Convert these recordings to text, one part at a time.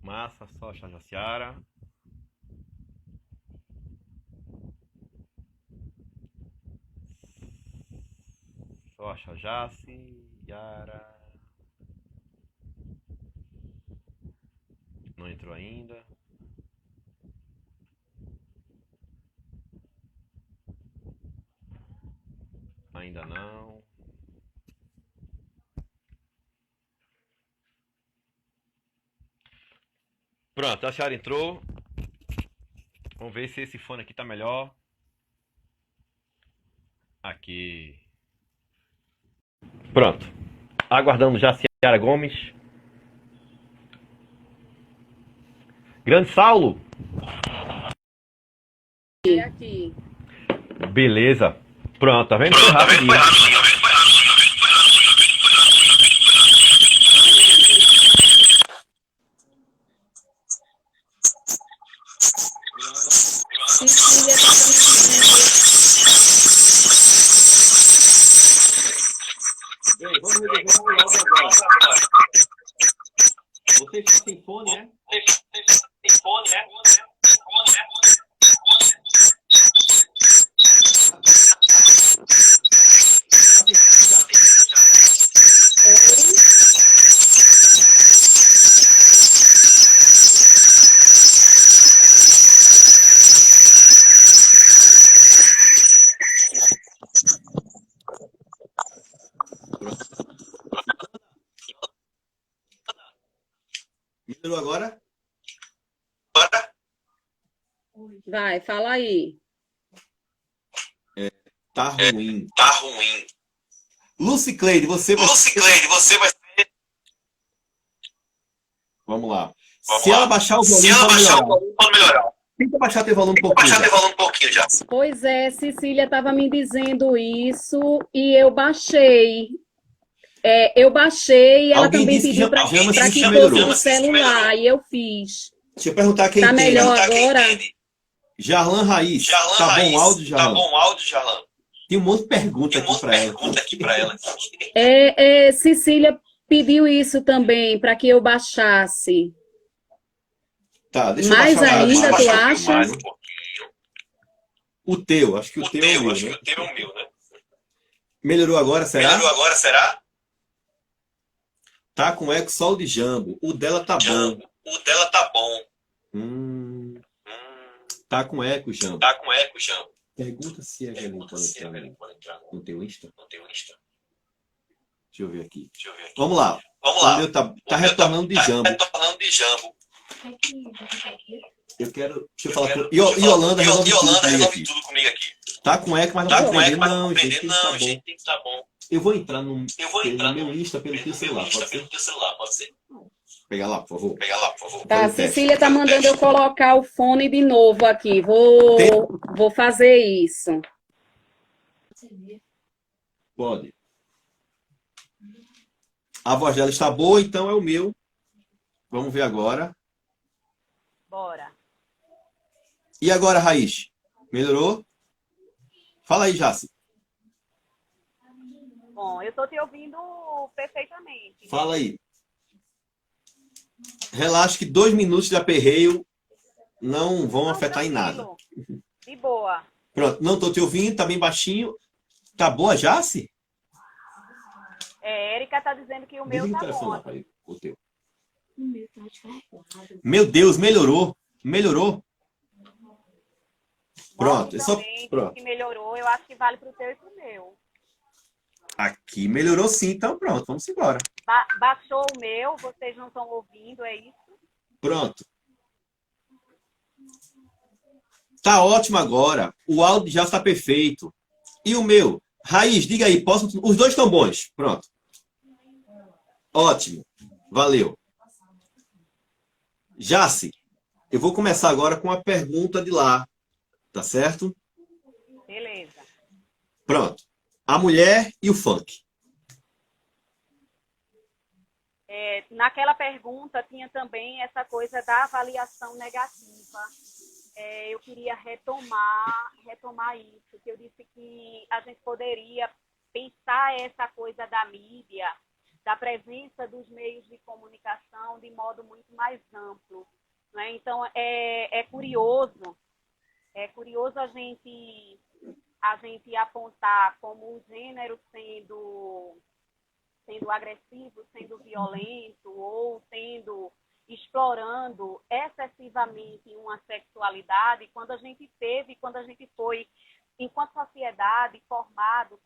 Massa, Socha, Jaciara. Socha, Jaci, Yara. Não entrou ainda. Ainda não. Pronto, a senhora entrou. Vamos ver se esse fone aqui tá melhor. Aqui. Pronto. Aguardando já a Ciara Gomes. Grande Saulo. Aqui. Beleza. Pronto, tá vendo? Foi rapidinho. Cecília tá Bem, vamos resolver o áudio agora. Você está sem fone, né? Melhorou agora? Vai, fala aí. Tá ruim. Tá ruim. Lucicleide, você vai ser... Vamos lá. Se ela baixar o volume, pode melhorar. Tenta baixar teu volume um pouquinho. Já. Pois é, Cecília estava me dizendo isso e eu baixei. Eu baixei e ela Alguém também disse que pediu para já que melhorou. fosse no celular e eu fiz. Deixa eu perguntar quem Tá entende. melhor agora? Jarlan Raiz. Tá bom o áudio, Jarlan? Tá bom o áudio, Jarlan? Tem um monte de pergunta aqui pra ela. Cecília pediu isso também para que eu baixasse. Tá, deixa eu Mais baixar ainda, mais tu um acha? Mais um pouquinho. O teu, acho que o teu é o meu, Acho que né? o teu é o meu, né? Melhorou agora, será? Melhorou agora, será? Tá com eco só o de Jambo. O dela tá bom. O dela tá bom. Tá com eco, Jambo. Tá com eco, Jambo. Pergunta se a Evelyn pode entrar no teu Insta. Deixa eu ver aqui. Vamos lá. O meu tá retornando de Jambo. Eu quero... Deixa eu falar com... Yolanda resolve tudo comigo aqui. Tá com eco, mas não tá compreendendo. Não, gente, tem que tá bom. Eu vou entrar no meu Insta pelo teu celular, pode ser? Pega lá, por favor. Tá, Fazer o teste. Cecília tá mandando eu colocar o fone de novo aqui. Vou fazer isso. Pode. A voz dela está boa, então é o meu. Vamos ver agora. Bora. E agora, Raiz? Melhorou? Fala aí, Jaci. Bom, eu tô te ouvindo perfeitamente. Fala aí. Relaxa que 2 minutos de aperreio não vão afetar em nada. De boa. Pronto, não tô te ouvindo, tá bem baixinho. Tá boa, Jaci? Érica tá dizendo que o meu Desliga tá o telefone lá bom. pra ele, o teu. Meu Deus, melhorou. Pronto, é só... Pronto. Que melhorou, eu acho que vale pro teu e pro meu. Aqui melhorou sim, então pronto, vamos embora. Baixou o meu, vocês não estão ouvindo, é isso? Pronto. Tá ótimo agora. O áudio já está perfeito. E o meu? Raiz, diga aí, posso... Os dois estão bons. Pronto. Ótimo. Valeu. Jaci, eu vou começar agora com a pergunta de lá. Tá certo? Beleza. Pronto. A mulher e o funk. Naquela pergunta tinha também essa coisa da avaliação negativa. Eu queria retomar isso, que eu disse que a gente poderia pensar essa coisa da mídia da presença dos meios de comunicação de modo muito mais amplo, né? Então, é curioso a gente apontar como um gênero sendo agressivo, sendo violento ou explorando excessivamente uma sexualidade, quando a gente foi, enquanto sociedade, forjado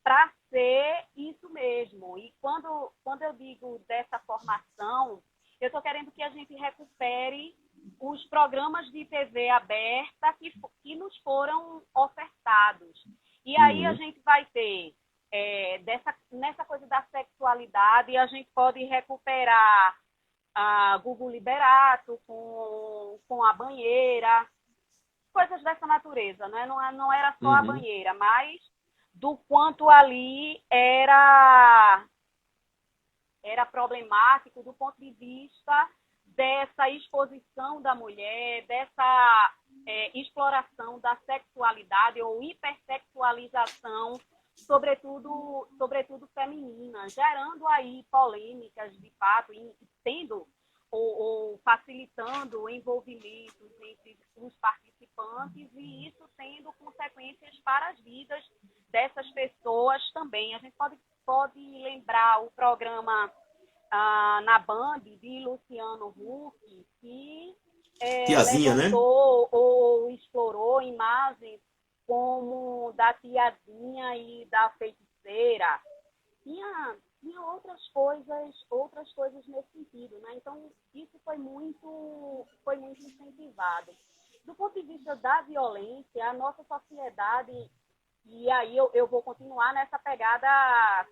para ser isso mesmo. E quando eu digo dessa formação, eu estou querendo que a gente recupere os programas de TV aberta que nos foram ofertados. E aí a gente vai ter, nessa coisa da sexualidade, a gente pode recuperar a Gugu Liberato com a banheira, coisas dessa natureza, né? Não era só a banheira, mas do quanto ali era problemático do ponto de vista dessa exposição da mulher, dessa exploração da sexualidade ou hipersexualização, sobretudo feminina, gerando aí polêmicas de fato, tendo ou facilitando envolvimentos entre os participantes, e isso tendo consequências para as vidas dessas pessoas também. A gente pode lembrar o programa na Band de Luciano Huck, que Tiazinha, levantou, né? Ou explorou imagens como da tiazinha e da feiticeira. Tinha outras coisas nesse sentido, né? Então, isso foi muito incentivado. Do ponto de vista da violência, a nossa sociedade, e aí eu vou continuar nessa pegada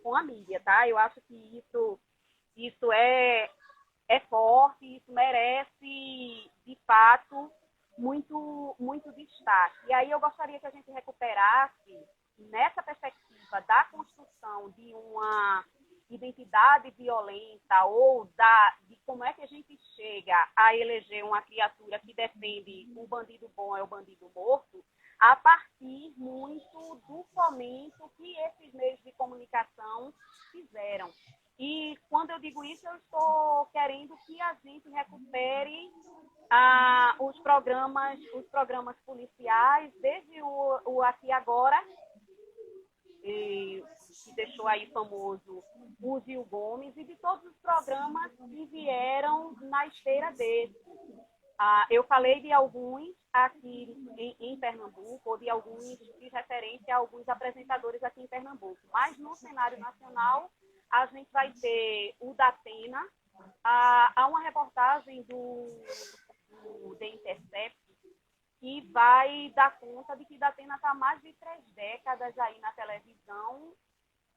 com a mídia, tá? Eu acho que isso é forte, isso merece, de fato, muito destaque. E aí eu gostaria que a gente recuperasse, nessa perspectiva da construção de uma identidade violenta ou de como é que a gente chega a eleger uma criatura que defende o bandido bom é o bandido morto, a partir muito do fomento que esses meios de comunicação fizeram. E quando eu digo isso, eu estou querendo que a gente recupere os programas policiais, desde o Aqui Agora, que deixou aí famoso o Gil Gomes, e de todos os programas que vieram na esteira dele. Eu falei de alguns aqui em Pernambuco, ou de alguns de referência a alguns apresentadores aqui em Pernambuco. Mas no cenário nacional, a gente vai ter o Datena. Há uma reportagem do The Intercept que vai dar conta de que Datena está há mais de 3 décadas aí na televisão,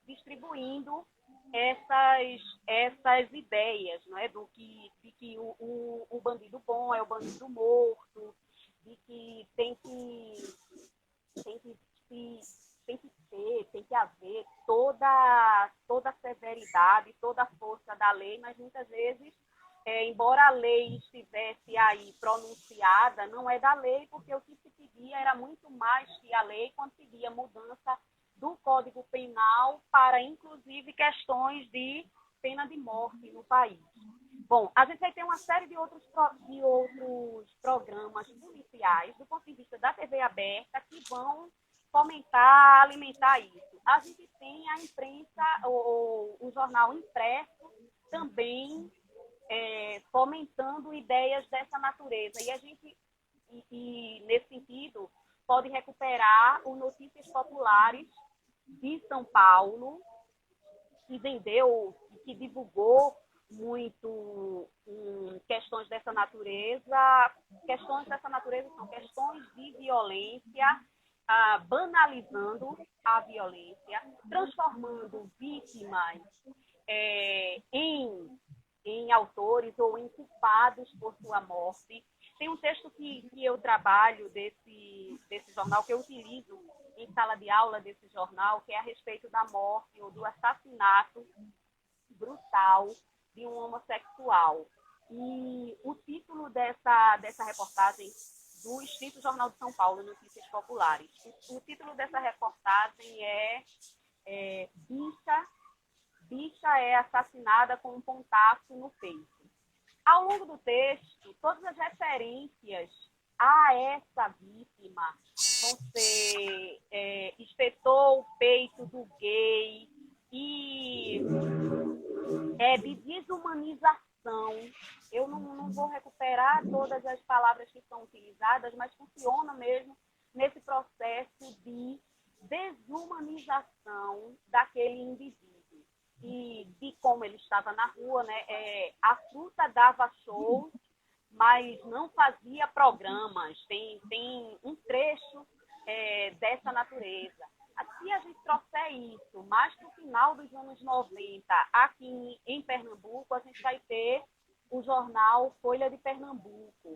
distribuindo essas ideias, não é? De que o bandido bom é o bandido morto, de que tem que haver toda a severidade, toda a força da lei, mas muitas vezes, embora a lei estivesse aí pronunciada, não é da lei, porque o que se pedia era muito mais que a lei, quando pedia mudança do Código Penal para, inclusive, questões de pena de morte no país. Bom, a gente vai ter uma série de outros programas policiais, do ponto de vista da TV aberta, que vão fomentar, alimentar isso. A gente tem a imprensa, o jornal impresso, também fomentando ideias dessa natureza. E a gente, nesse sentido, pode recuperar o Notícias Populares de São Paulo, que vendeu, que divulgou muito questões dessa natureza. Questões dessa natureza são questões de violência, banalizando a violência, transformando vítimas em autores ou em culpados por sua morte. Tem um texto que eu trabalho desse jornal, que eu utilizo em sala de aula desse jornal, que é a respeito da morte ou do assassinato brutal de um homossexual. E o título dessa reportagem do Extinto Jornal de São Paulo, Notícias Populares, o título dessa reportagem é bicha é assassinada com um pontaço no peito. Ao longo do texto, todas as referências a essa vítima vão ser espetou o peito do gay e de desumanização. Eu não vou recuperar todas as palavras que são utilizadas, mas funciona mesmo nesse processo de desumanização daquele indivíduo e de como ele estava na rua, né? A fruta dava shows, mas não fazia programas. Tem um trecho dessa natureza. Se a gente trouxer isso mais para o final dos anos 90, aqui em Pernambuco, a gente vai ter o jornal Folha de Pernambuco,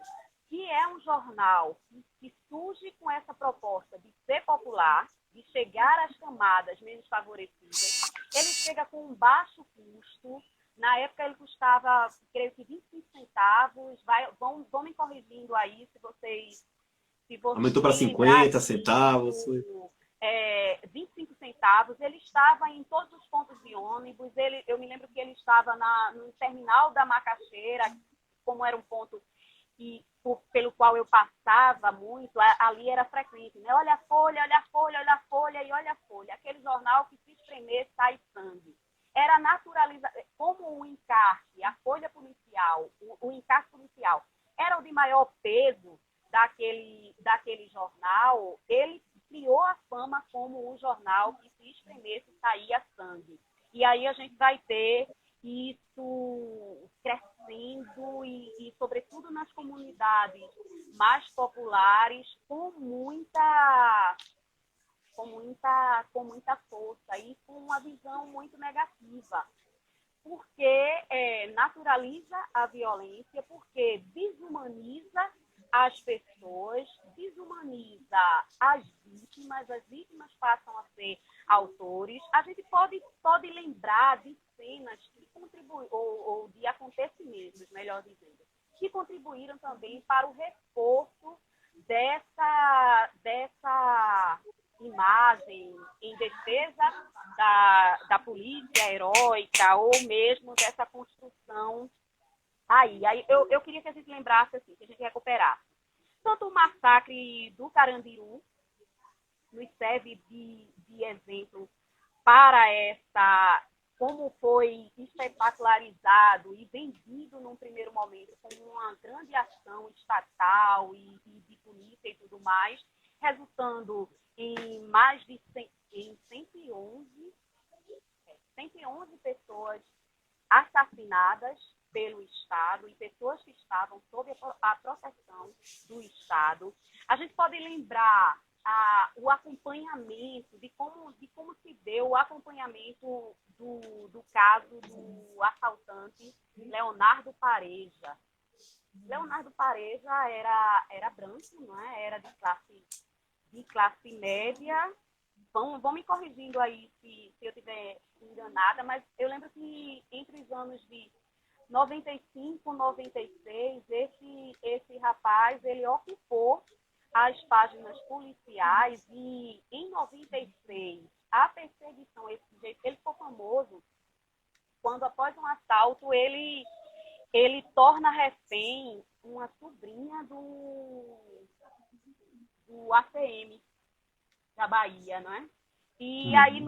que é um jornal que surge com essa proposta de ser popular, de chegar às camadas menos favorecidas. Ele chega com um baixo custo. Na época ele custava, creio que 25 centavos. Vão me corrigindo aí se vocês aumentou para 50 centavos. 25 centavos. Ele estava em todos os pontos de ônibus. Eu me lembro que ele estava no terminal da Macaxeira, como era um ponto pelo qual eu passava muito, ali era frequente, né? Olha a folha, olha a folha, olha a folha e olha a folha. Aquele jornal que se espremer sai sangue. Era naturalizado, como o encarte, a folha policial, o encarte policial era o de maior peso daquele jornal, ele criou a fama como o jornal que se espremesse saía sangue. E aí a gente vai ter isso crescendo e sobretudo nas comunidades mais populares, com muita força e com uma visão muito negativa, porque naturaliza a violência, porque desumaniza as pessoas, desumaniza as vítimas passam a ser autores. A gente pode lembrar de cenas que contribuíram, ou de acontecimentos, melhor dizendo, que contribuíram também para o reforço dessa imagem em defesa da polícia heróica, ou mesmo dessa construção aí. Eu queria que a gente lembrasse, assim, que a gente recuperasse. Tanto o massacre do Carandiru nos serve de exemplo para como foi espetacularizado e vendido num primeiro momento como uma grande ação estatal e de polícia e tudo mais, resultando em mais de 111 pessoas assassinadas pelo Estado e pessoas que estavam sob a proteção do Estado. A gente pode lembrar o acompanhamento, de como se deu o acompanhamento do caso do assaltante Leonardo Pareja. Leonardo Pareja era branco, não é? Era de classe média. Vão me corrigindo aí se eu estiver enganada, mas eu lembro que entre os anos de 95, 96, esse rapaz, ele ocupou as páginas policiais e em 96, a perseguição, esse sujeito, ele ficou famoso quando após um assalto ele torna refém uma sobrinha do ACM da Bahia, não é? E aí,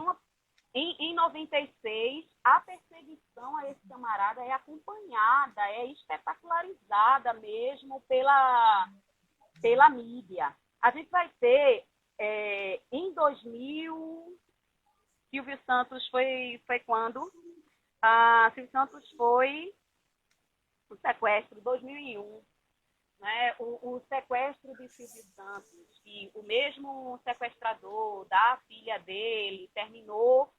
em 96, a perseguição a esse camarada é acompanhada, é espetacularizada mesmo pela mídia. A gente vai ter, em 2000, Silvio Santos foi quando? Silvio Santos foi o sequestro, 2001. Né? O sequestro de Silvio Santos, que o mesmo sequestrador da filha dele terminou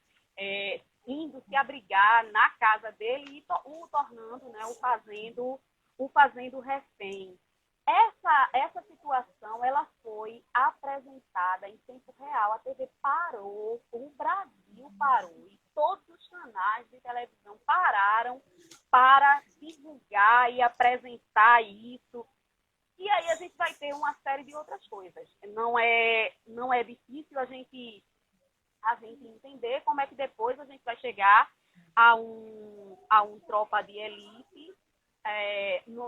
indo se abrigar na casa dele e o tornando, né, o fazendo refém. Essa situação ela foi apresentada em tempo real. A TV parou, o Brasil parou e todos os canais de televisão pararam para divulgar e apresentar isso. E aí a gente vai ter uma série de outras coisas. Não é difícil a gente entender como é que depois a gente vai chegar a um Tropa de Elite,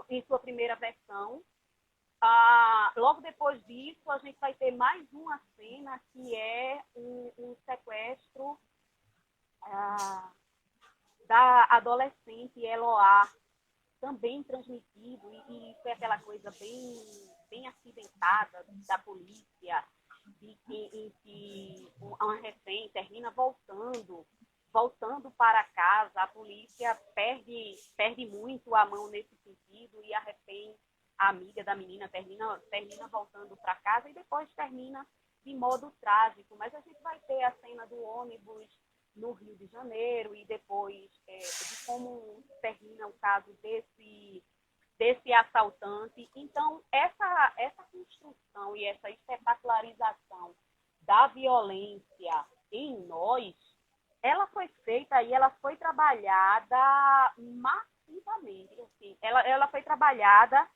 em sua primeira versão. Logo depois disso, a gente vai ter mais uma cena que é um sequestro da adolescente Eloá, também transmitido, e foi aquela coisa bem acidentada da polícia, em que uma refém termina voltando para casa. A polícia perde muito a mão nesse sentido, e a refém, a amiga da menina, termina voltando para casa, e depois termina de modo trágico. Mas a gente vai ter a cena do ônibus no Rio de Janeiro, e depois de como termina o caso desse assaltante. Então, essa construção e essa espetacularização da violência em nós, ela foi feita e ela foi trabalhada massivamente. Assim, ela foi trabalhada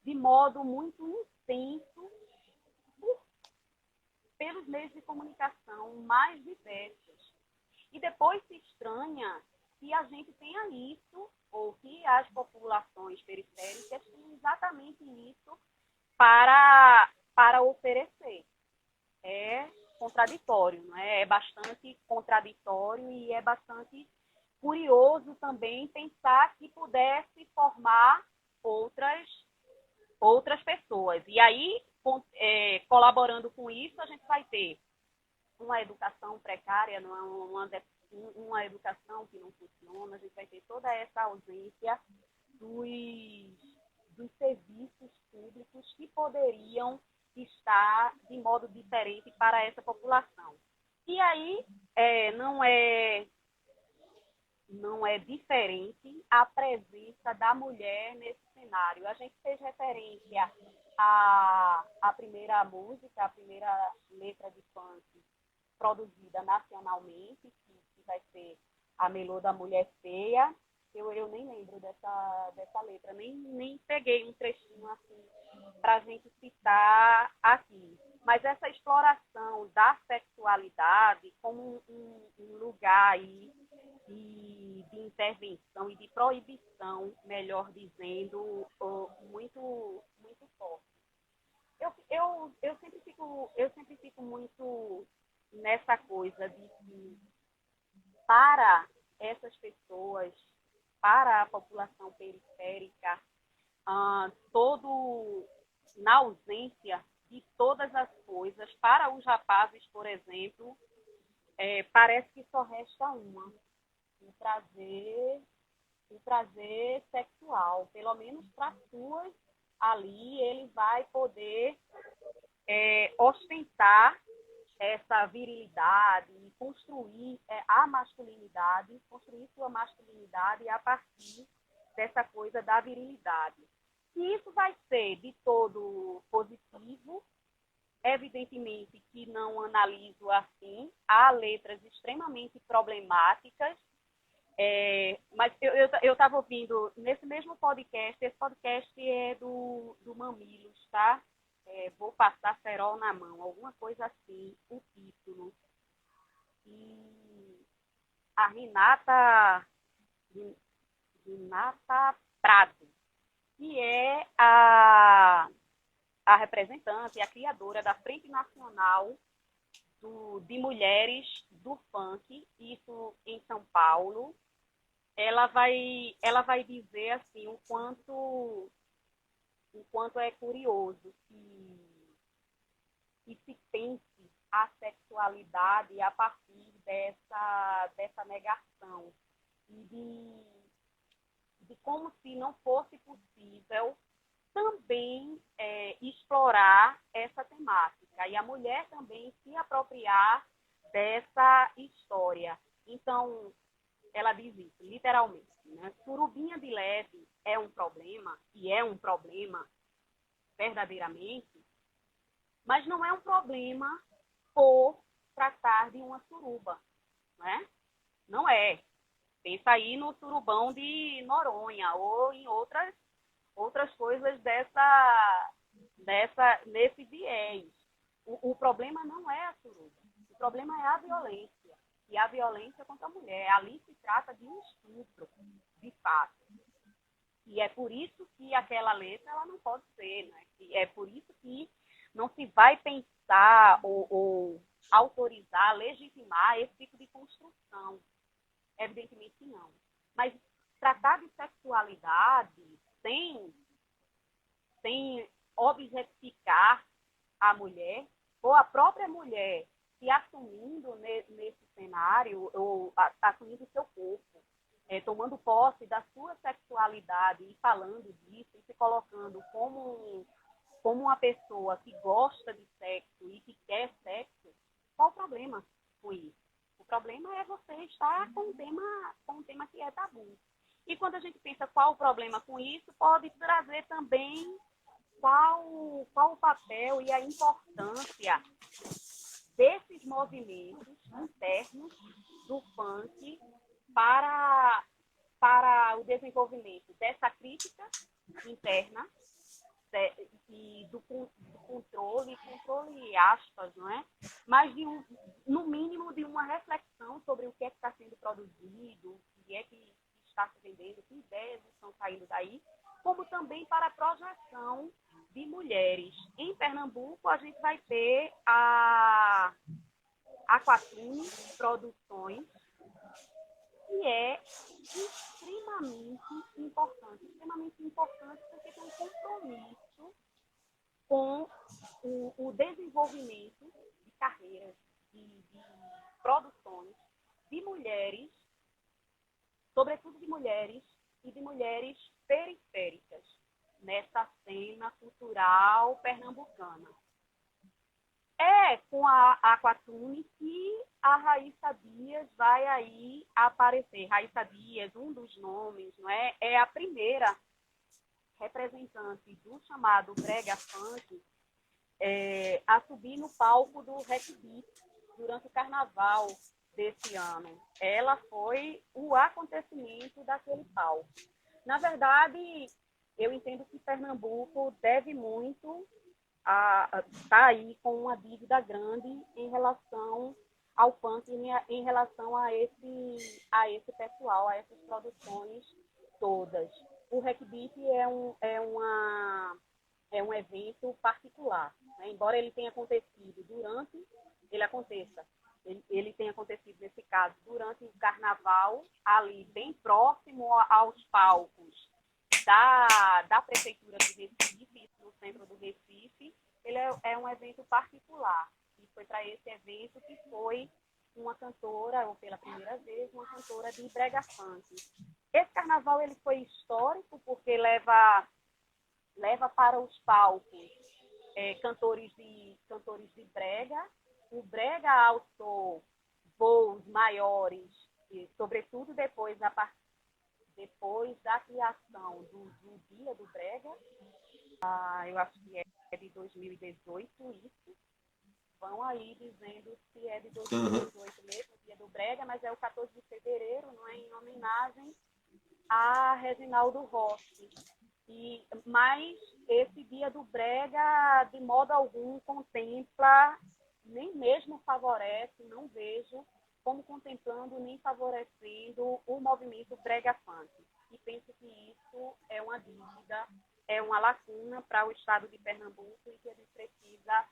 de modo muito intenso pelos meios de comunicação mais diversos. E depois se estranha que a gente tenha isso, ou que as populações periféricas tenham exatamente isso para oferecer. É contraditório, não é? É bastante contraditório, e é bastante curioso também pensar que pudesse formar outras pessoas. E aí, colaborando com isso, a gente vai ter uma educação precária, uma educação que não funciona. A gente vai ter toda essa ausência dos serviços públicos que poderiam estar de modo diferente para essa população. E aí não é diferente a presença da mulher nesse cenário. A gente fez referência à primeira música, à primeira letra de funk produzida nacionalmente, que vai ser a Melô da Mulher Feia. Eu nem lembro dessa letra, nem peguei um trechinho assim para a gente citar aqui. Mas essa exploração da sexualidade como um lugar aí de intervenção e de proibição, melhor dizendo, muito, muito forte. Eu sempre fico muito nessa coisa de que, para essas pessoas, para a população periférica, na ausência de todas as coisas, para os rapazes, por exemplo, parece que só resta o prazer sexual. Pelo menos para as suas, ali ele vai poder ostentar essa virilidade, construir a masculinidade, construir sua masculinidade a partir dessa coisa da virilidade. E isso vai ser de todo positivo. Evidentemente que não analiso assim. Há letras extremamente problemáticas, mas eu estava ouvindo nesse mesmo podcast. Esse podcast é do Mamilos, tá? Vou passar cerol na mão, alguma coisa assim, o título. E a Renata Prado, que é a representante, a criadora da Frente Nacional de Mulheres do Funk, isso em São Paulo. Ela vai dizer assim o quanto é curioso que se pense a sexualidade a partir dessa negação, e de como se não fosse possível também explorar essa temática, e a mulher também se apropriar dessa história. Então, ela diz isso, literalmente, né? Surubinha de leve é um problema, e é um problema verdadeiramente, mas não é um problema por tratar de uma suruba, né? Não é. Pensa aí no surubão de Noronha, ou em outras coisas nesse viés. O problema não é a suruba, o problema é a violência. e a violência contra a mulher. Ali se trata de um estupro, de fato. E é por isso que aquela letra ela não pode ser, né? E é por isso que não se vai pensar ou autorizar, legitimar esse tipo de construção. Evidentemente que não. Mas tratar de sexualidade sem objetificar a mulher, ou a própria mulher se assumindo nesse cenário, ou assumindo o seu corpo, tomando posse da sua sexualidade e falando disso, e se colocando como uma pessoa que gosta de sexo e que quer sexo, qual o problema com isso? O problema é você estar com um tema que é tabu. E quando a gente pensa qual o problema com isso, pode trazer também qual o papel e a importância desses movimentos internos do funk para o desenvolvimento dessa crítica interna e do controle aspas, não é? Mas no mínimo de uma reflexão sobre o que é que está sendo produzido, o que é que está se vendendo, que ideias estão saindo daí, como também para a projeção de mulheres. Em Pernambuco, a gente vai ter a Aquatune Produções, que é extremamente importante porque tem um compromisso com o desenvolvimento de carreiras, de produções de mulheres, sobretudo de mulheres e de mulheres periféricas, nessa cena cultural pernambucana. É com a Aquatune que a Raíssa Dias vai aí aparecer. Raíssa Dias, um dos nomes, não é? É a primeira representante do chamado brega funk a subir no palco do Rec Beat durante o carnaval desse ano. Ela foi o acontecimento daquele palco. Na verdade, eu entendo que Pernambuco deve muito está aí com uma dívida grande em relação ao funk, em relação a esse pessoal, a essas produções todas. O Rec Beat é um evento particular, né? Embora ele tenha acontecido ele tenha acontecido nesse caso durante o carnaval, ali bem próximo aos palcos da Prefeitura de Recife, no centro do Recife. Ele é um evento particular. E foi para esse evento que foi uma cantora, ou pela primeira vez, uma cantora de brega funk. Esse carnaval ele foi histórico porque leva para os palcos cantores de brega. O brega alçou voos maiores, e, sobretudo depois da criação do Dia do Brega, eu acho que é de 2018 isso, vão aí dizendo se é de 2018 mesmo, o Dia do Brega, mas é o 14 de fevereiro, não é, em homenagem a Reginaldo Rossi. Mas esse Dia do Brega, de modo algum, contempla, nem mesmo favorece, não vejo como contemplando nem favorecendo o movimento brega funk. E penso que isso é uma dívida, é uma lacuna para o estado de Pernambuco e que a gente precisa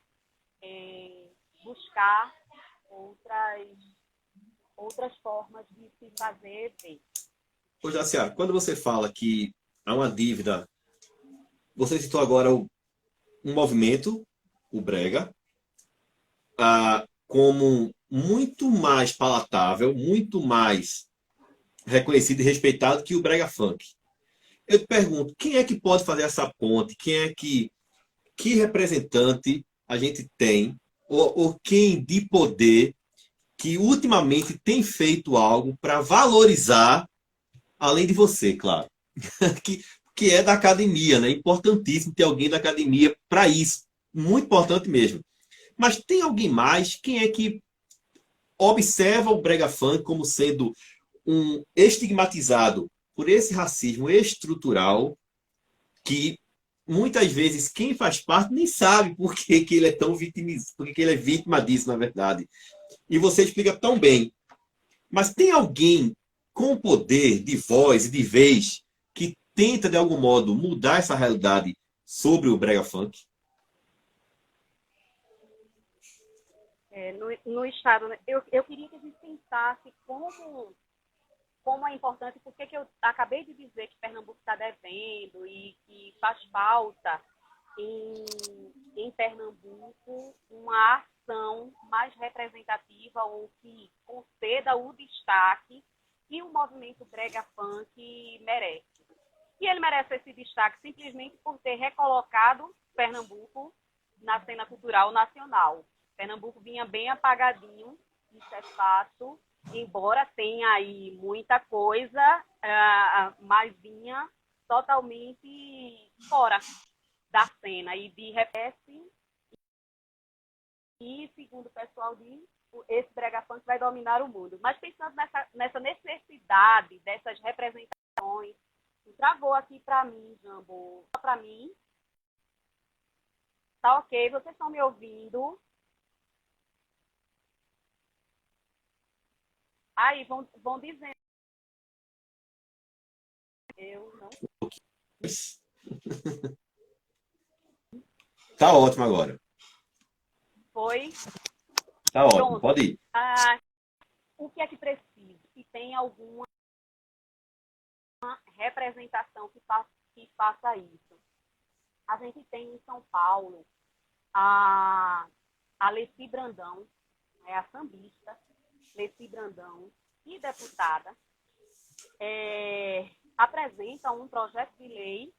buscar outras formas de se fazer ver. Ô, Jaciara, quando você fala que há uma dívida, você citou agora um movimento, o brega, como muito mais palatável, muito mais reconhecido e respeitado que o brega funk. Eu te pergunto, quem é que pode fazer essa ponte? Que representante a gente tem, ou quem de poder que ultimamente tem feito algo para valorizar, além de você, claro, que é da academia, né? Importantíssimo ter alguém da academia para isso. Muito importante mesmo. Mas tem alguém mais? Quem é que observa o brega funk como sendo um estigmatizado por esse racismo estrutural que muitas vezes quem faz parte nem sabe por que ele é tão vitimizado, por que ele é vítima disso, na verdade. E você explica tão bem Mas tem alguém com poder de voz e de vez que tenta, de algum modo, mudar essa realidade sobre o brega funk? No Estado, né? Eu queria que a gente pensasse como é importante, porque que eu acabei de dizer que Pernambuco está devendo e que faz falta em Pernambuco uma ação mais representativa ou que conceda o destaque que o movimento brega funk merece. E ele merece esse destaque simplesmente por ter recolocado Pernambuco na cena cultural nacional. Pernambuco vinha bem apagadinho, isso é fato, embora tenha aí muita coisa, mas vinha totalmente fora da cena. E de repente, e segundo o pessoal diz, esse brega funk vai dominar o mundo. Mas pensando nessa necessidade dessas representações, travou aqui para mim, Jambo. Para mim, tá ok? Vocês estão me ouvindo? Aí vão dizendo. Eu não. Tá ótimo agora. Foi. Tá ótimo, Pronto. pode ir. O que é que precisa? Se tem alguma representação que faça isso. A gente tem em São Paulo a Leci Brandão, a sambista Leci Brandão, e deputada, apresenta um projeto de lei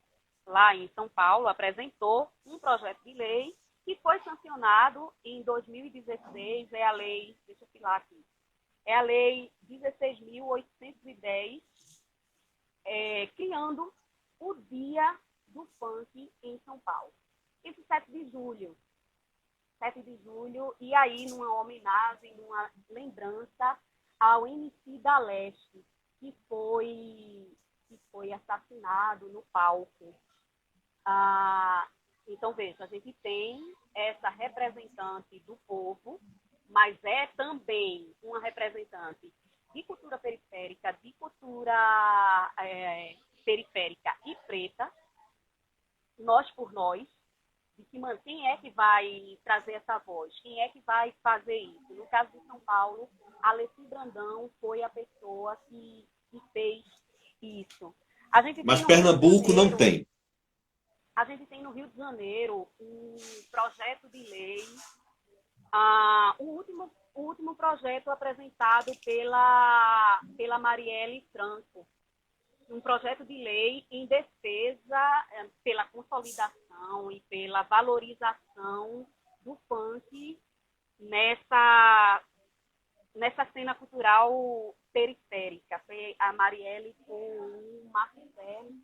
lá em São Paulo, apresentou um projeto de lei que foi sancionado em 2016, é a lei, deixa eu filar aqui, é a lei 16.810, criando o Dia do Funk em São Paulo. Esse 7 de julho, e aí numa homenagem, numa lembrança ao MC da Leste, que foi assassinado no palco. Então, veja, a gente tem essa representante do povo, mas é também uma representante de cultura periférica, periférica e preta, nós por nós, de quem é que vai trazer essa voz, quem é que vai fazer isso. No caso de São Paulo, a Leci Brandão foi a pessoa que fez isso. Mas Pernambuco não tem. A gente tem no Rio de Janeiro um projeto de lei, o último projeto apresentado pela Marielle Franco, um projeto de lei em defesa pela consolidação e pela valorização do funk nessa cena cultural periférica. Foi a Marielle com o Marcelo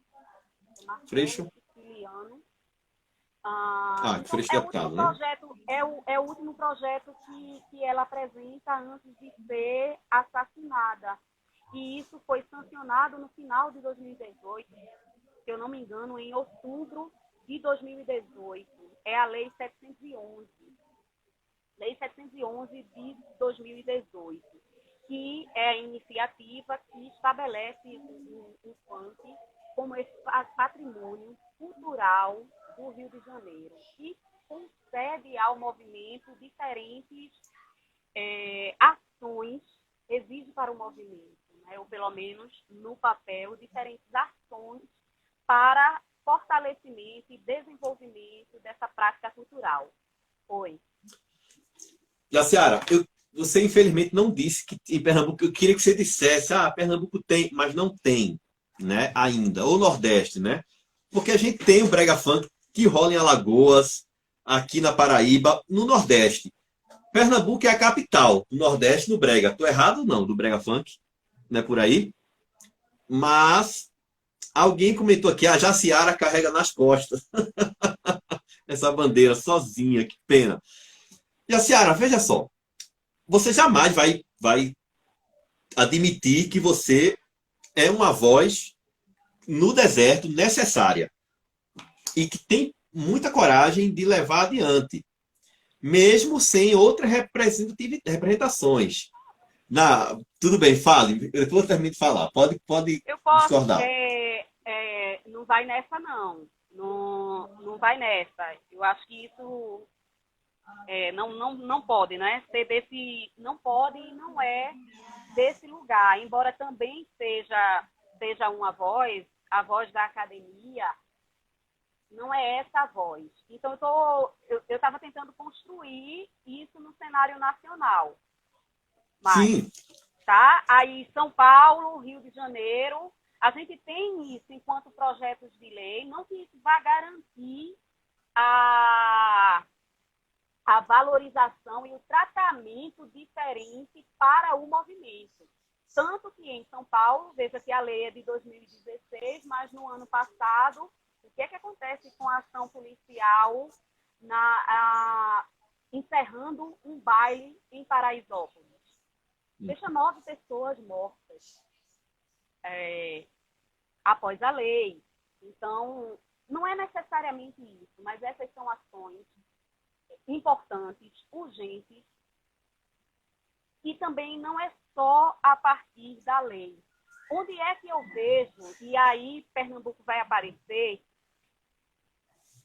Freixo. Siciliano. Freixo deputado, né? É o último projeto que ela apresenta antes de ser assassinada. E isso foi sancionado no final de 2018, se eu não me engano, em outubro de 2018. É a Lei 711. Lei 711 de 2018, que é a iniciativa que estabelece o funk como esse patrimônio cultural do Rio de Janeiro, e concede ao movimento diferentes ações, exige para o movimento, né, ou pelo menos no papel, diferentes ações para fortalecimento e desenvolvimento dessa prática cultural. Oi. Jaciara, você infelizmente não disse que em Pernambuco, eu queria que você dissesse, Pernambuco tem, mas não tem, né, ainda, ou Nordeste, né? Porque a gente tem o brega funk que rola em Alagoas, aqui na Paraíba, no Nordeste. Pernambuco é a capital do Nordeste no brega. Tô errado ou não, do brega funk? Não é por aí? Mas alguém comentou aqui, a Jaciara carrega nas costas essa bandeira sozinha, que pena. Jaciara, veja só, você jamais vai admitir que você é uma voz no deserto necessária e que tem muita coragem de levar adiante, mesmo sem outras representações. Tudo bem, fale. Eu vou terminar de falar. Pode Eu posso, discordar. não vai nessa, não. Não, não vai nessa. Eu acho que isso não pode, né? Ser desse, não pode e não é desse lugar. Embora também seja uma voz, a voz da academia, não é essa a voz. Então, eu estava tentando construir isso no cenário nacional. Mas, Sim, tá? Aí, São Paulo, Rio de Janeiro, a gente tem isso enquanto projetos de lei, não que isso vá garantir a valorização e o tratamento diferente para o movimento. Tanto que em São Paulo, veja que a lei é de 2016, mas no ano passado, o que é que acontece com a ação policial encerrando um baile em Paraisópolis? Deixa 9 pessoas mortas após a lei. Então, não é necessariamente isso, mas essas são ações importantes, urgentes, e também não é só a partir da lei. Onde é que eu vejo, e aí Pernambuco vai aparecer,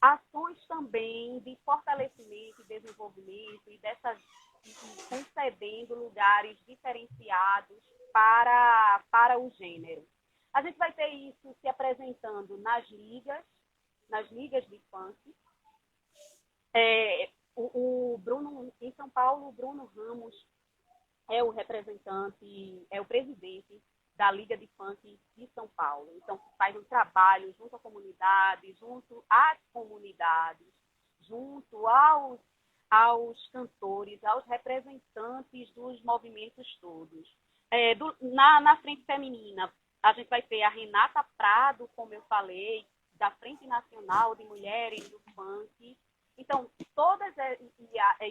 ações também de fortalecimento e desenvolvimento e concedendo lugares diferenciados para o gênero. A gente vai ter isso se apresentando nas ligas de funk. O Bruno, em São Paulo, o Bruno Ramos é o representante, é o presidente da Liga de Funk de São Paulo. Então, faz um trabalho junto à comunidade, junto às comunidades, junto aos cantores, aos representantes dos movimentos todos. Na frente feminina, a gente vai ter a Renata Prado, como eu falei, da Frente Nacional de Mulheres do Funk. Então, e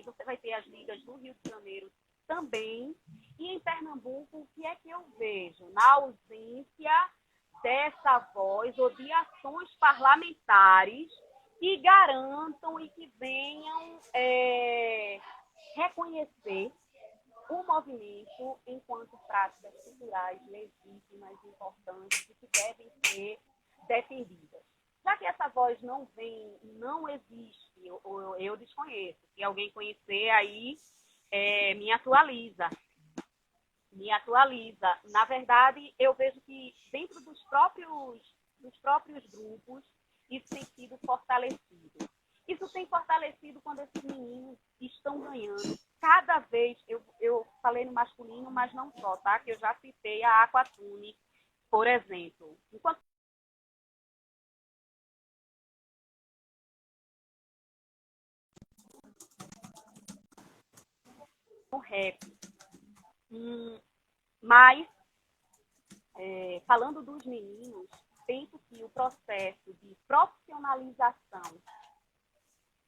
você vai ter as ligas do Rio de Janeiro também. E em Pernambuco, o que é que eu vejo? Na ausência dessa voz ou de ações parlamentares que garantam e que venham reconhecer o movimento enquanto práticas culturais legítimas, importantes e que devem ser defendidas. Já que essa voz não existe, eu desconheço. Se alguém conhecer, aí me atualiza. Na verdade, eu vejo que dentro dos próprios grupos, isso tem sido fortalecido. Isso tem fortalecido quando esses meninos estão ganhando. Cada vez, eu falei no masculino, mas não só, tá? Que eu já citei a Aquatune, por exemplo. Enquanto no rap. Mas, falando dos meninos, penso que o processo de profissionalização,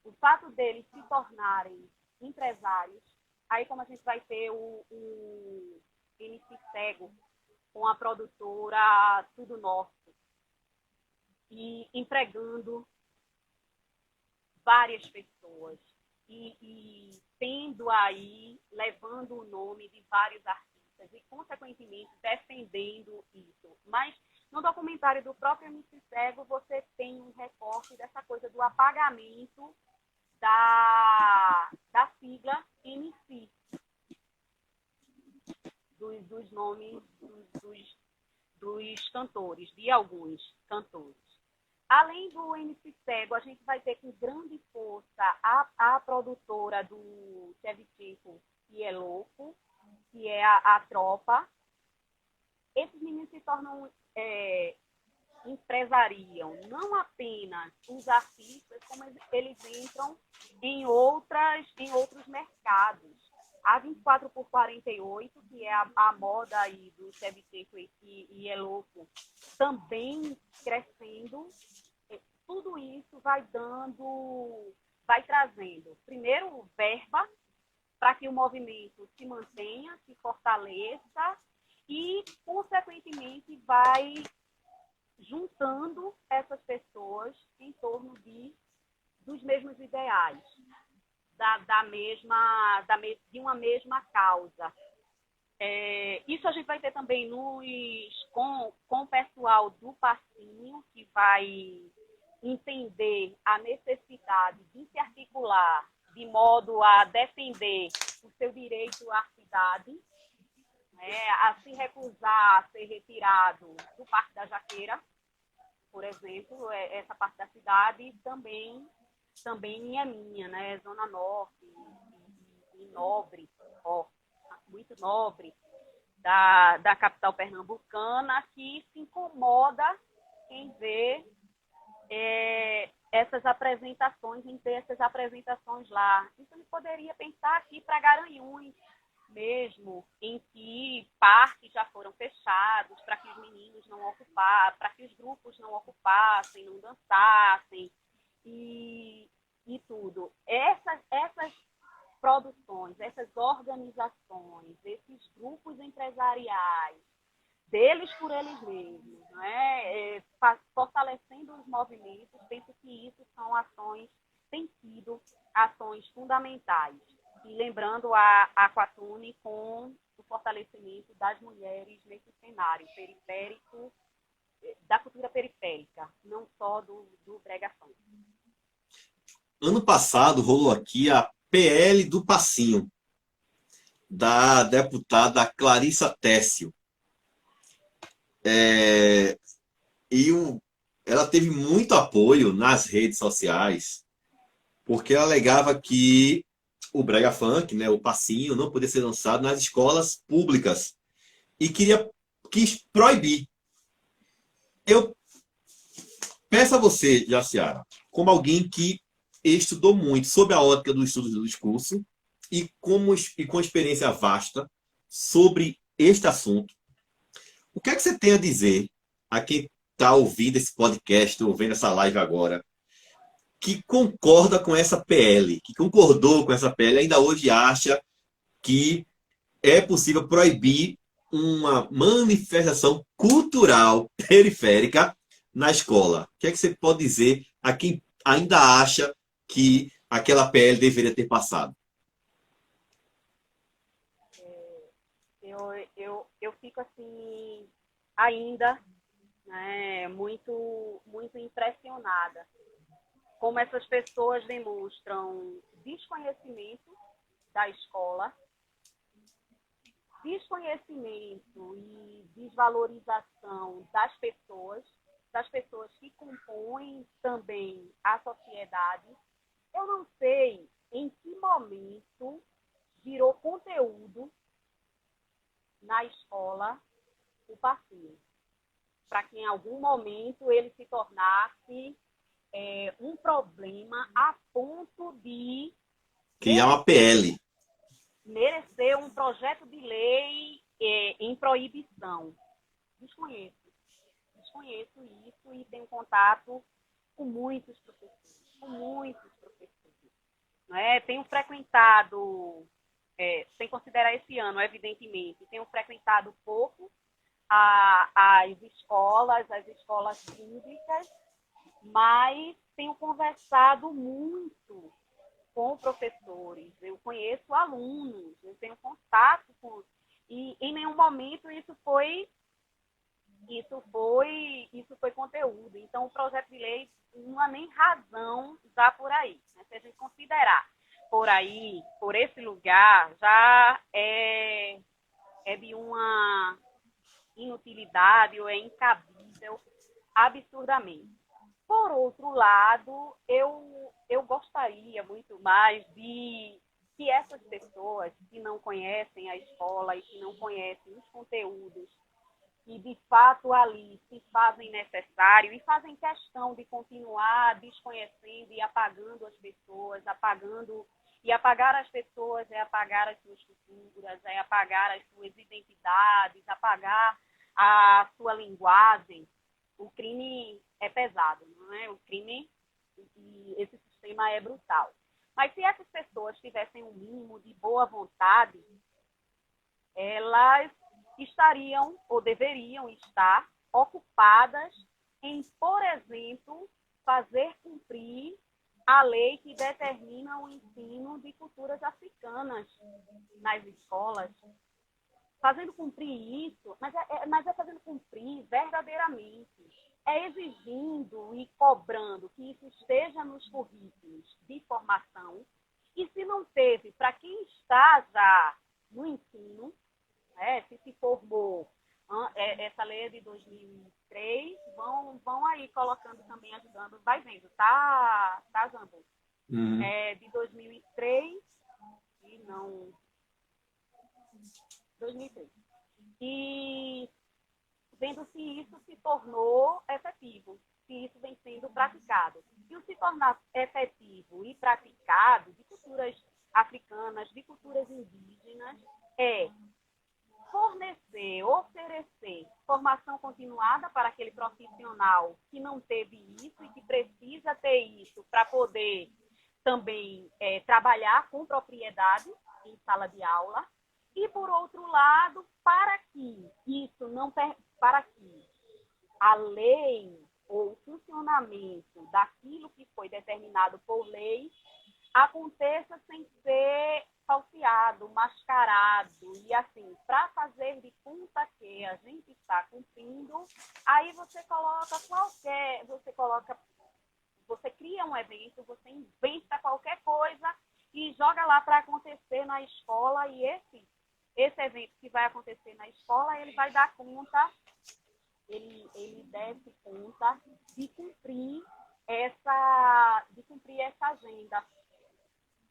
o fato deles se tornarem empresários, aí como a gente vai ter o MC Cego com a produtora Tudo Nosso, e empregando várias pessoas, e tendo aí, levando o nome de vários artistas, e consequentemente defendendo isso. Mas no documentário do próprio MC Cego, você tem um recorte dessa coisa do apagamento da sigla MC, dos nomes dos cantores, de alguns cantores. Além do MC Cego, a gente vai ter com grande força a produtora do Shevchenko, que é louco, que é a Tropa. Esses meninos se tornam, empresariam não apenas os artistas, como eles entram em outros mercados. A 24x48, que é a moda aí do Shevchenko e é louco, também crescendo. Tudo isso vai trazendo, primeiro, verba para que o movimento se mantenha, se fortaleça e, consequentemente, vai juntando essas pessoas em torno dos mesmos ideais, de uma mesma causa. Isso a gente vai ter também com o pessoal do passinho, que vai entender a necessidade de se articular de modo a defender o seu direito à cidade, né, a se recusar a ser retirado do Parque da Jaqueira, por exemplo. Essa parte da cidade também é minha, né? Zona Norte e nobre, muito nobre da capital pernambucana, que se incomoda em ver essas apresentações, em ter essas apresentações lá. Então, ele poderia pensar aqui para Garanhuns mesmo, em que parques já foram fechados para que os meninos não ocupassem, para que os grupos não ocupassem, não dançassem e tudo. Essas produções, essas organizações, esses grupos empresariais, deles por eles mesmos, né? Fortalecendo os movimentos, penso que isso têm sido ações fundamentais. E lembrando a Aquatune com o fortalecimento das mulheres nesse cenário periférico, da cultura periférica, não só do brega funk. Ano passado rolou aqui a PL do Passinho, da deputada Clarissa Tessio. Ela teve muito apoio nas redes sociais, porque ela alegava que o brega funk, né, o passinho, não podia ser lançado nas escolas públicas e quis proibir. Eu peço a você, Jaciara, como alguém que estudou muito sob a ótica do estudo do discurso e com experiência vasta sobre este assunto, o que é que você tem a dizer a quem está ouvindo esse podcast, ouvindo essa live agora, que concorda com essa PL, que concordou com essa PL, ainda hoje acha que é possível proibir uma manifestação cultural periférica na escola? O que é que você pode dizer a quem ainda acha que aquela PL deveria ter passado? Eu fico assim, ainda, né, muito, muito impressionada como essas pessoas demonstram desconhecimento da escola, desconhecimento e desvalorização das pessoas que compõem também a sociedade. Eu não sei em que momento virou conteúdo na escola o passinho, para que em algum momento ele se tornasse um problema a ponto de criar uma PL. Merecer um projeto de lei em proibição. Desconheço isso e tenho contato com muitos professores. Não é? Tenho frequentado, sem considerar esse ano, evidentemente, tenho frequentado pouco as escolas públicas, mas tenho conversado muito com professores, eu conheço alunos, eu tenho contato com... E em nenhum momento isso foi conteúdo. Então, o projeto de lei não há nem razão já por aí. Né? Se a gente considerar por aí, por esse lugar, já é de uma inutilidade ou é incabível absurdamente. Por outro lado, eu gostaria muito mais de que essas pessoas que não conhecem a escola e que não conhecem os conteúdos que de fato ali se fazem necessário e fazem questão de continuar desconhecendo e apagando as pessoas, apagar as pessoas é apagar as suas culturas, é apagar as suas identidades, apagar a sua linguagem. O crime é pesado, não é? O crime, e esse sistema é brutal. Mas se essas pessoas tivessem um mínimo de boa vontade, elas estariam ou deveriam estar ocupadas em, por exemplo, fazer cumprir a lei que determina o ensino de culturas africanas nas escolas. fazendo cumprir isso, mas é fazendo cumprir verdadeiramente. É exigindo e cobrando que isso esteja nos currículos de formação. E se não teve, para quem está já no ensino, né, se formou, essa lei é de 2003, vão aí colocando também, ajudando, vai vendo, tá Jambu? Uhum. É de 2003 e não... 2003. E vendo se isso se tornou efetivo, se isso vem sendo praticado. E o se tornar efetivo e praticado de culturas africanas, de culturas indígenas, é fornecer, oferecer formação continuada para aquele profissional que não teve isso e que precisa ter isso para poder também trabalhar com propriedade em sala de aula. E, por outro lado, para que a lei ou o funcionamento daquilo que foi determinado por lei aconteça sem ser falseado, mascarado, e assim, para fazer de conta que a gente está cumprindo, aí você cria um evento, você inventa qualquer coisa e joga lá para acontecer na escola, e esse evento que vai acontecer na escola, ele vai dar conta, ele desse conta de cumprir essa agenda.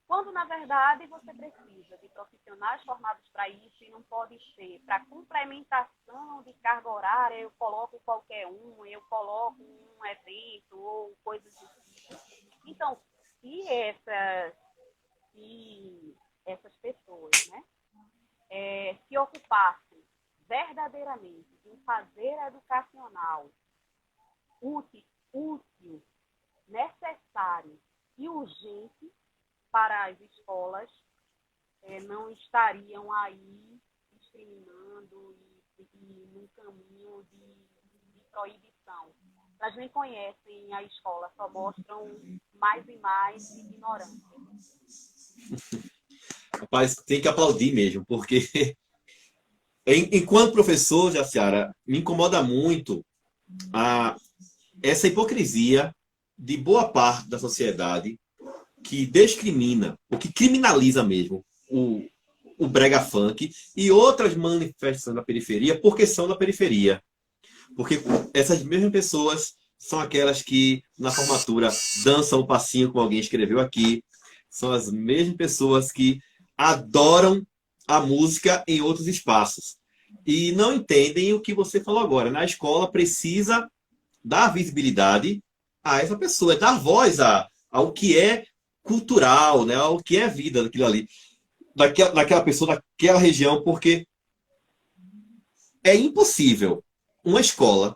Quando, na verdade, você precisa de profissionais formados para isso, e não pode ser para complementação de carga horária, eu coloco qualquer um, eu coloco um evento ou coisas do tipo. Então, se essas pessoas, né, se ocupassem verdadeiramente em fazer educacional útil, necessário e urgente para as escolas, não estariam aí discriminando e num caminho de proibição. Elas nem conhecem a escola, só mostram mais e mais ignorância. Rapaz, tem que aplaudir mesmo, porque enquanto professor, Jaciara, me incomoda muito essa hipocrisia de boa parte da sociedade que discrimina, ou que criminaliza mesmo, o brega funk e outras manifestações da periferia, porque são da periferia. Porque essas mesmas pessoas são aquelas que, na formatura, dançam o passinho como alguém escreveu aqui. São as mesmas pessoas que adoram a música em outros espaços. E não entendem o que você falou agora. Na escola precisa dar visibilidade a essa pessoa, dar voz ao que é cultural, né? Ao que é vida daquilo ali, daquela pessoa, daquela região, porque é impossível uma escola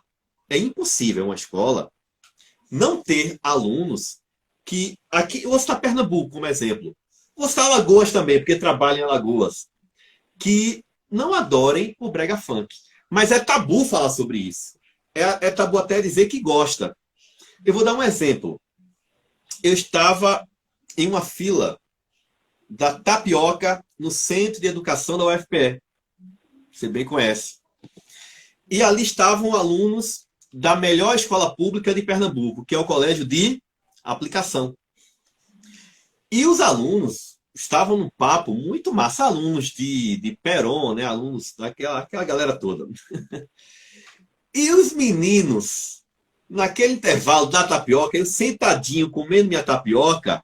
não ter alunos que... Aqui, eu vou citar Pernambuco como exemplo. Vou citar Alagoas também, porque trabalho em Alagoas. Que não adorem o brega funk. Mas é tabu falar sobre isso. É tabu até dizer que gosta. Eu vou dar um exemplo. Eu estava em uma fila da Tapioca no Centro de Educação da UFPE. Você bem conhece. E ali estavam alunos da melhor escola pública de Pernambuco, que é o Colégio de Aplicação. E os alunos estavam num papo muito massa, alunos de Peron, né? Alunos daquela galera toda. E os meninos, naquele intervalo da tapioca, eu sentadinho comendo minha tapioca,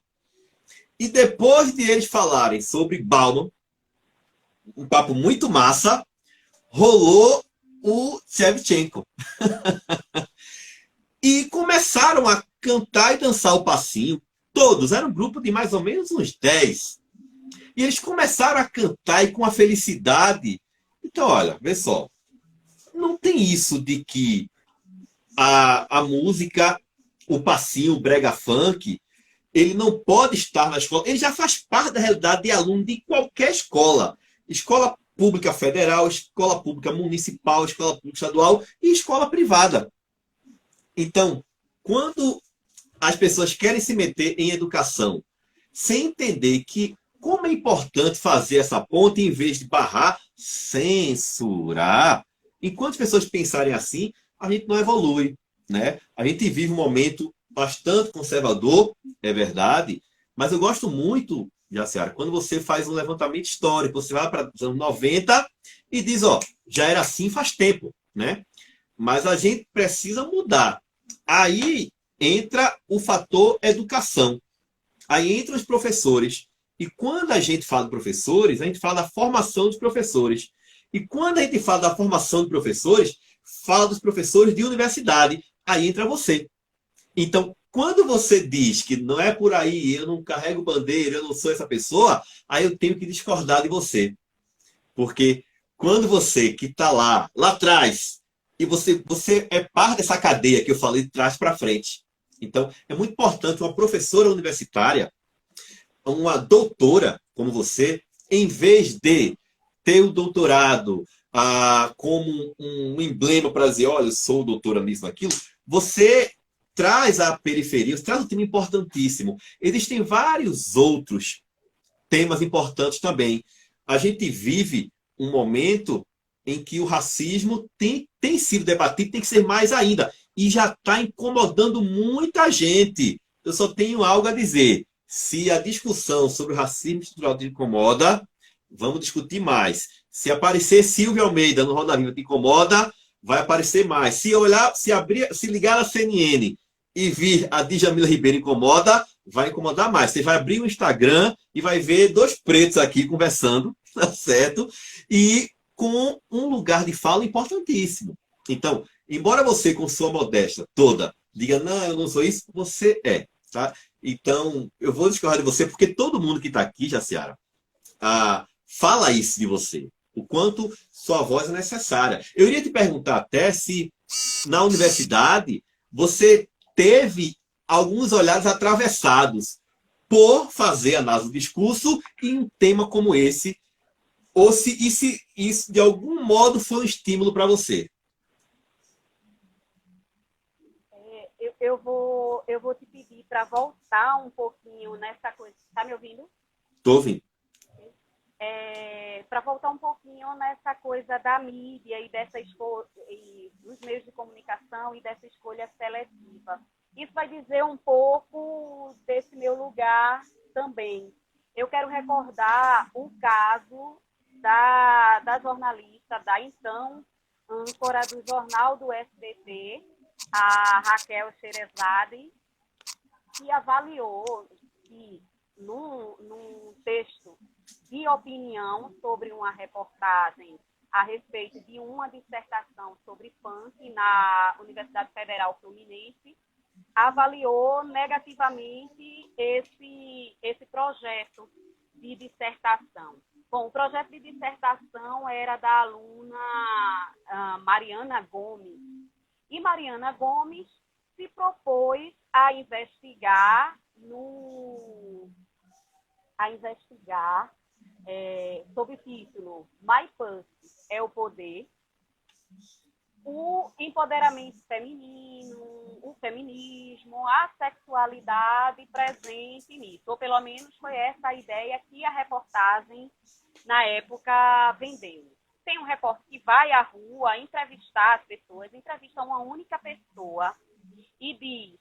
e depois de eles falarem sobre Bauman, um papo muito massa, rolou o Shevchenko. E começaram a cantar e dançar o passinho. Todos, era um grupo de mais ou menos uns 10. E eles começaram a cantar e com a felicidade. Então, olha, vê só. Não tem isso de que a música, o passinho, o brega funk, ele não pode estar na escola. Ele já faz parte da realidade de aluno de qualquer escola. Escola pública federal, escola pública municipal, escola pública estadual e escola privada. Então, quando as pessoas querem se meter em educação sem entender que como é importante fazer essa ponte em vez de barrar, censurar. Enquanto as pessoas pensarem assim, a gente não evolui, né? A gente vive um momento bastante conservador, é verdade, mas eu gosto muito, Jaciara, quando você faz um levantamento histórico, você vai para os anos 90 e diz, ó, já era assim faz tempo, né? Mas a gente precisa mudar. Aí entra o fator educação. Aí entram os professores. E quando a gente fala de professores, a gente fala da formação dos professores. E quando a gente fala da formação de professores, fala dos professores de universidade. Aí entra você. Então, quando você diz que não é por aí, eu não carrego bandeira, eu não sou essa pessoa, aí eu tenho que discordar de você. Porque quando você que está lá atrás, e você é parte dessa cadeia que eu falei de trás para frente. Então, é muito importante uma professora universitária, uma doutora como você, em vez de ter o doutorado como um emblema para dizer, olha, eu sou doutora nisso, naquilo, você traz a periferia, traz um tema importantíssimo. Existem vários outros temas importantes também. A gente vive um momento em que o racismo tem sido debatido, tem que ser mais ainda. E já está incomodando muita gente. Eu só tenho algo a dizer. Se a discussão sobre o racismo estrutural te incomoda, vamos discutir mais. Se aparecer Silvio Almeida no Roda Viva te incomoda, vai aparecer mais. Se olhar, se ligar a CNN e vir a Djamila Ribeiro incomoda, vai incomodar mais. Você vai abrir o Instagram e vai ver dois pretos aqui conversando, tá certo? E com um lugar de fala importantíssimo. Então, embora você, com sua modéstia toda, diga, não, eu não sou isso, você é, tá? Então, eu vou discordar de você, porque todo mundo que está aqui, Jaciara, fala isso de você. O quanto sua voz é necessária. Eu iria te perguntar até se na universidade você teve alguns olhares atravessados por fazer análise do discurso em um tema como esse, ou se isso de algum modo foi um estímulo para você. Eu vou te pedir para voltar um pouquinho nessa coisa. Está me ouvindo? Estou ouvindo. Para voltar um pouquinho nessa coisa da mídia e dos meios de comunicação e dessa escolha seletiva. Isso vai dizer um pouco desse meu lugar também. Eu quero recordar o caso da jornalista, da então âncora do Jornal do SBT, a Raquel Sherazade, que avaliou que num texto de opinião sobre uma reportagem a respeito de uma dissertação sobre funk na Universidade Federal Fluminense, avaliou negativamente esse projeto de dissertação. Bom, o projeto de dissertação era da aluna Mariana Gomes. E Mariana Gomes se propôs a investigar sob o título My Pussy é o Poder, o empoderamento feminino, o feminismo, a sexualidade presente nisso. Ou pelo menos foi essa a ideia que a reportagem, na época, vendeu. Tem um repórter que vai à rua entrevistar as pessoas, entrevista uma única pessoa e diz: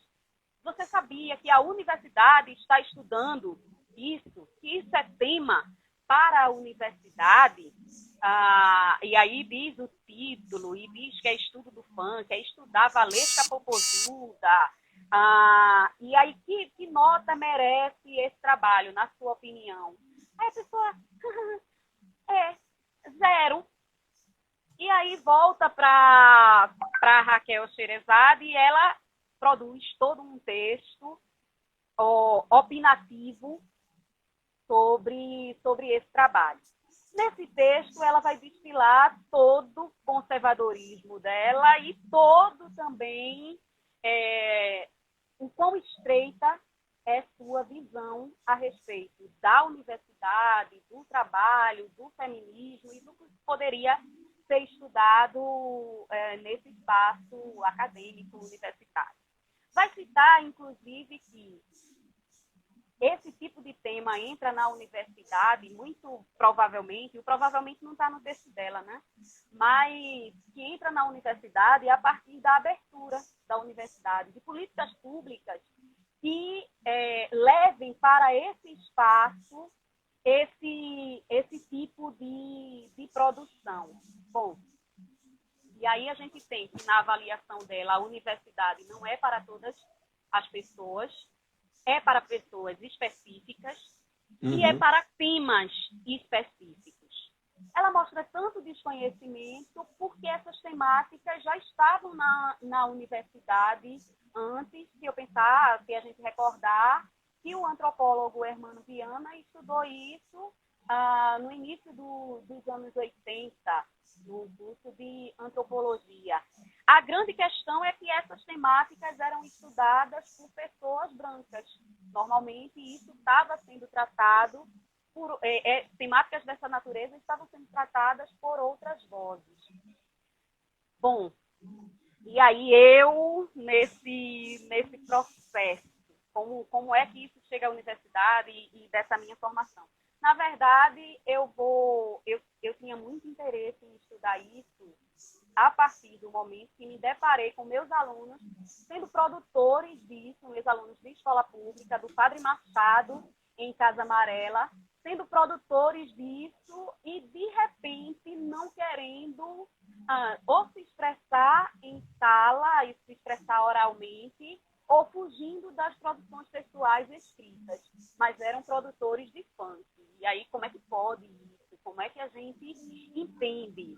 você sabia que a universidade está estudando isso, que isso é tema para a universidade? E aí diz o título, e diz que é estudo do funk, é estudar Valesca Popozuda. E aí, que nota merece esse trabalho, na sua opinião? Aí a pessoa, zero. E aí volta para Raquel Sherazade e ela produz todo um texto opinativo sobre esse trabalho. Nesse texto, ela vai destilar todo o conservadorismo dela e todo também o quão estreita é sua visão a respeito da universidade, do trabalho, do feminismo e do que poderia ser estudado nesse espaço acadêmico universitário. Vai citar, inclusive, que esse tipo de tema entra na universidade, muito provavelmente, e o provavelmente não está no texto dela, né? Mas que entra na universidade a partir da abertura da universidade, de políticas públicas que levem para esse espaço esse tipo de produção. Bom, e aí a gente tem que, na avaliação dela, a universidade não é para todas as pessoas, é para pessoas específicas e é para temas específicos. Ela mostra tanto desconhecimento porque essas temáticas já estavam na universidade antes, se eu pensar, se a gente recordar, que o antropólogo Hermano Viana estudou isso no início dos anos 80, no curso de antropologia. A grande questão é que essas temáticas eram estudadas por pessoas brancas. Normalmente, isso estava sendo tratado por... temáticas dessa natureza estavam sendo tratadas por outras vozes. Bom, e aí eu, nesse processo, como é que isso chega à universidade e dessa minha formação? Na verdade, eu tinha muito interesse em estudar isso a partir do momento que me deparei com meus alunos sendo produtores disso, meus alunos de escola pública, do Padre Machado, em Casa Amarela, sendo produtores disso e, de repente, não querendo ou se expressar em sala, e se expressar oralmente, ou fugindo das produções textuais escritas, mas eram produtores de funk. E aí, como é que pode isso? Como é que a gente entende?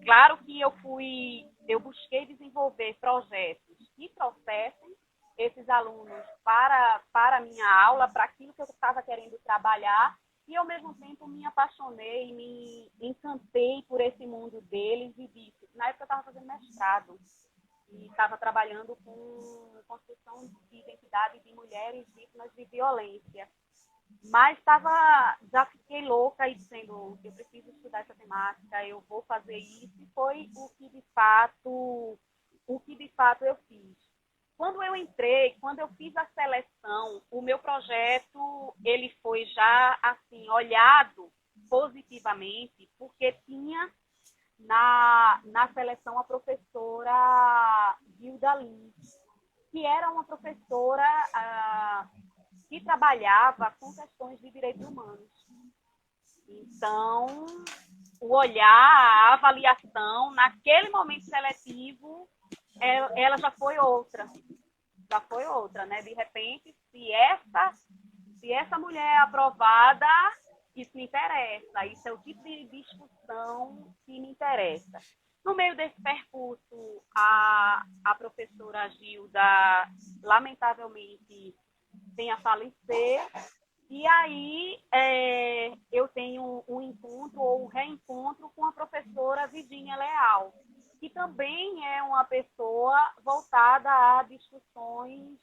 Claro que eu busquei desenvolver projetos que trouxessem esses alunos para a minha aula, para aquilo que eu estava querendo trabalhar, e ao mesmo tempo me apaixonei, me encantei por esse mundo deles e disse, na época eu estava fazendo mestrado, e estava trabalhando com construção de identidade de mulheres vítimas de violência. Mas já fiquei louca e dizendo, eu preciso estudar essa temática, eu vou fazer isso, e foi o que de fato eu fiz. Quando eu fiz a seleção, o meu projeto, ele foi já assim olhado positivamente, porque tinha na seleção a professora Gilda Lins, que era uma professora que trabalhava com questões de direitos humanos. Então, o olhar, a avaliação, naquele momento seletivo, ela já foi outra. Já foi outra, né? De repente, se essa mulher é aprovada, isso me interessa. Isso é o tipo de discussão que me interessa. No meio desse percurso, a professora Gilda, lamentavelmente, vem a falecer. E aí eu tenho um encontro ou um reencontro com a professora Virginia Leal, que também é uma pessoa voltada a discussões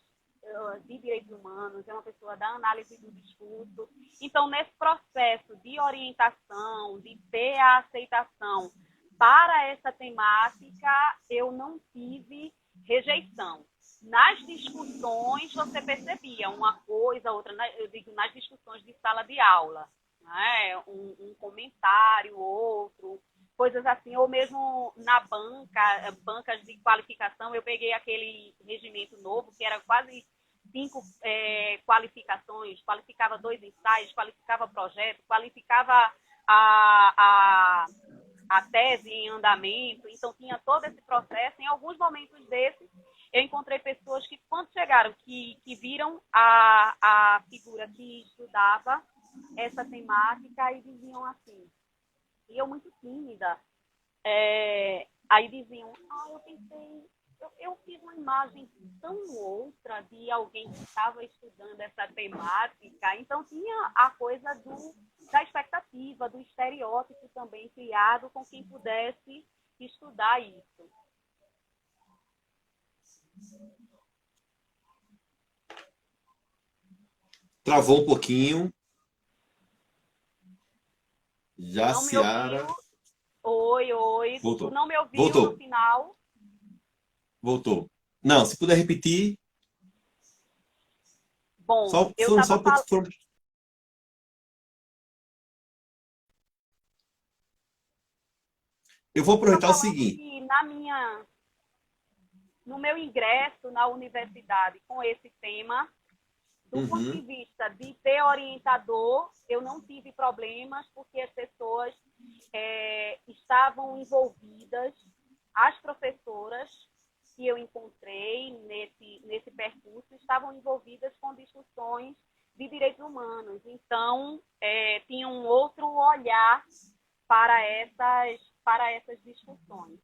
de direitos humanos, é uma pessoa da análise do discurso. Então, nesse processo de orientação, de ter a aceitação para essa temática, eu não tive rejeição. Nas discussões, você percebia uma coisa, outra, eu digo nas discussões de sala de aula, né? Um comentário, outro, coisas assim, ou mesmo na bancas de qualificação, eu peguei aquele regimento novo, que era quase 5 qualificações, qualificava 2 ensaios, qualificava projeto, qualificava a tese em andamento, então tinha todo esse processo. Em alguns momentos desses, eu encontrei pessoas que, quando chegaram, que viram a figura que estudava essa temática e diziam assim, e eu muito tímida, aí diziam, eu pensei, eu fiz uma imagem tão outra de alguém que estava estudando essa temática. Então tinha a coisa da expectativa, do estereótipo também criado com quem pudesse estudar isso. Travou um pouquinho. Já, não Ciara. Oi. Voltou. Não me ouviu Voltou. no final? Voltou. Não, se puder repetir. Bom, eu Foram estava falando. foram... Eu vou aproveitar o seguinte. Que no meu ingresso na universidade com esse tema, do ponto de vista de ter orientador, eu não tive problemas, porque as pessoas estavam envolvidas, as professoras que eu encontrei nesse percurso, estavam envolvidas com discussões de direitos humanos. Então, tinha um outro olhar para essas discussões.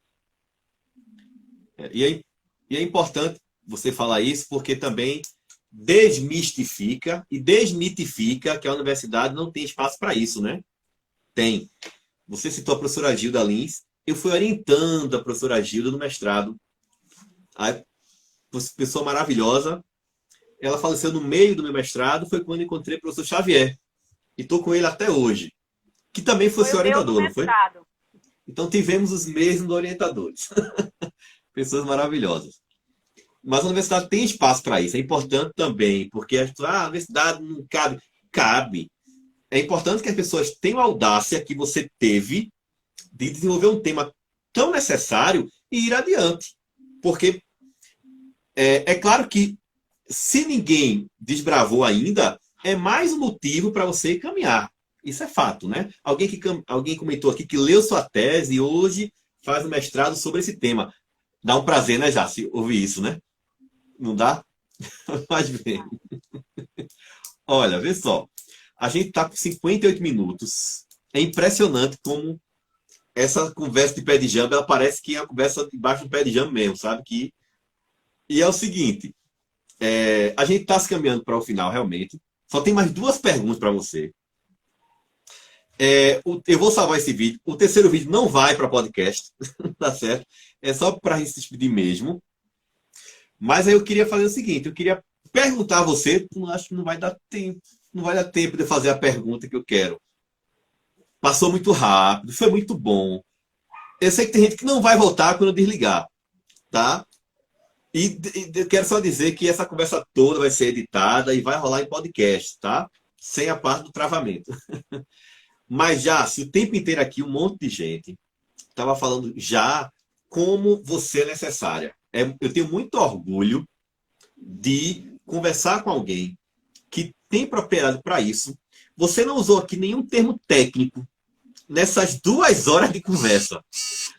E é importante você falar isso, porque também desmistifica e desmitifica que a universidade não tem espaço para isso, né? Tem. Você citou a professora Gilda Lins. Eu fui orientando a professora Gilda no mestrado. A pessoa maravilhosa. Ela faleceu no meio do meu mestrado. Foi quando encontrei o professor Xavier. E estou com ele até hoje. Que também foi seu orientador, não foi? Então tivemos os mesmos orientadores. Pessoas maravilhosas. Mas a universidade tem espaço para isso. É importante também, porque a universidade não cabe. Cabe. É importante que as pessoas tenham a audácia que você teve de desenvolver um tema tão necessário e ir adiante. Porque é claro que se ninguém desbravou ainda, é mais um motivo para você caminhar. Isso é fato, né? Alguém comentou aqui que leu sua tese e hoje faz um mestrado sobre esse tema. Dá um prazer, né, Jaci, ouvir isso, né? Não dá? Mas bem. Olha, vê só. A gente está com 58 minutos. É impressionante como essa conversa de pé de jambo, ela parece que é uma conversa debaixo do pé de jambo mesmo, sabe? E é o seguinte, a gente está se caminhando para o final, realmente. Só tem mais 2 perguntas para você. Eu vou salvar esse vídeo. O terceiro vídeo não vai para podcast, tá certo? É só para a gente se despedir mesmo. Mas aí eu queria fazer o seguinte, eu queria perguntar a você, acho que não vai dar tempo de fazer a pergunta que eu quero. Passou muito rápido, foi muito bom. Eu sei que tem gente que não vai voltar quando eu desligar, tá? E eu quero só dizer que essa conversa toda vai ser editada e vai rolar em podcast, tá? Sem a parte do travamento. Mas já, se o tempo inteiro aqui, um monte de gente estava falando já como você é necessária. Eu tenho muito orgulho de conversar com alguém que tem propriedade para isso. Você não usou aqui nenhum termo técnico nessas 2 horas de conversa.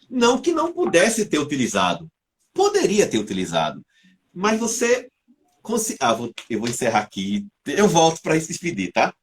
Não que não pudesse ter utilizado. Poderia ter utilizado. Mas você... eu vou encerrar aqui. Eu volto para se despedir, tá?